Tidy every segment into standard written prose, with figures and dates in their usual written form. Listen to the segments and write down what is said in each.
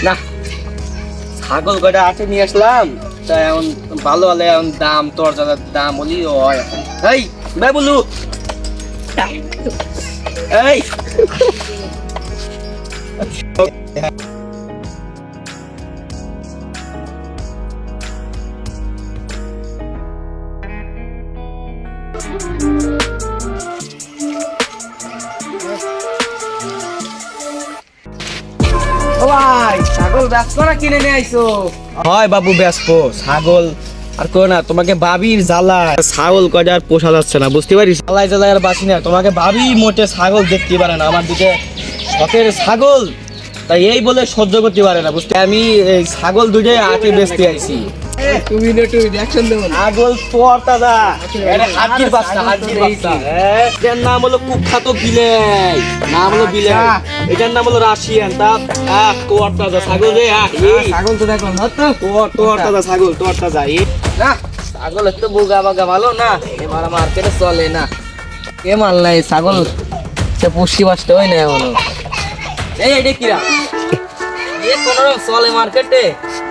না ছাগল কয়টা আছে নিয়ে আসলাম, তা এখন ভালো হলে এখন দাম তোর যাদের দাম বলি হয় এখন। এই ভাই বলু এই ও ভাই ছাগল ব্যস্ত না কিনে নিয়ে আইছো? হয় বাবু ব্যস্ত ছাগল আর কো না, তোমাকে বাবির জ্বালা ছাগল কয়টা আর পোষা যাচ্ছে না, বুঝতে পারিস? জ্বালায় জ্বালায় আর বাঁচি না, তোমাকে ভাবি মোটে ছাগল দেখতে পারে না, আমার দিকে শখের ছাগল, তাই এই বলে সহ্য করতে পারে না, বুঝতে? আমি এই ছাগল দুটোই আটে বেচতে আইছি। তুমি না তুই রিঅ্যাকশন দেবো না। ছাগল তোর দাদা, এটা হাতির বাচ্চা, হাতির বাচ্চা। এটার নাম হলো কুখ্যাত বিলাই, নাম হলো বিলাই, এটার নাম হলো রাশিয়ান। তা তোর দাদা ছাগল রে, ছাগল তো দেখলাম না তো। তোর দাদা ছাগল, তোর দাদা। না ছাগল একটু বোগা বাগা ভালো না, এবার মার্কেটে চলে না, কে মাল নাই ছাগল সে পুষ্টি বাসতে হয় না এমন। এই এটা কিরা এ কোনো চলে মার্কেটে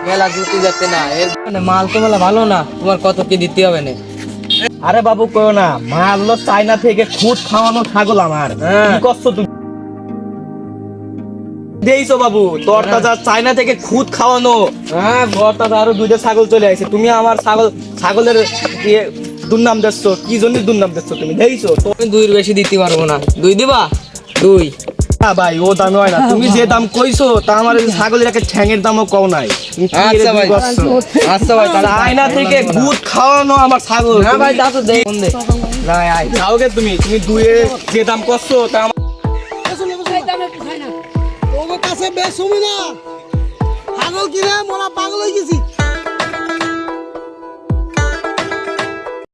মেলা জুতি যাচ্ছে না, এর মানে মাল তো মেলা ভালো না, তোমার কত কি দিতে হবে না? আরে বাবু কয়ো না, মাল হলো চায়না থেকে খুদ খাওয়ানো ছাগল আমার। কি করছো তুমি? দেইছো বাবু, তোর দাদা চায়না থেকে খুদ খাওয়ানো। হ্যাঁ তোর দাদা আরো দুইটা ছাগল চলে আসছে, তুমি আমার ছাগলের দুর্নাম দিচ্ছ, কি জন্য দুর্নাম দিচ্ছ তুমি? দেইছো তো তুমি দুইয়ের বেশি দিতে পারবো না, দুই দিবা? দুই না ভাই, ও দামে হয় না, তুমি যে দাম কইছো তা আমার ছাগলের একটা ঠ্যাঙের দামও কম নাই। তুমি কি আচ্ছা রে ভাই, করছো? আচ্ছা ভাই, চায়না থেকে দুধ খাওয়ানো আমার ছাগল। না ভাই দাও তো দে কোন দে রাই আই যাওগে তুমি দুয়ে যে দাম করছো তা আমার কাছে বেশ শুনি না, ছাগল কিনে মোরা পাগল হয়ে গেছি।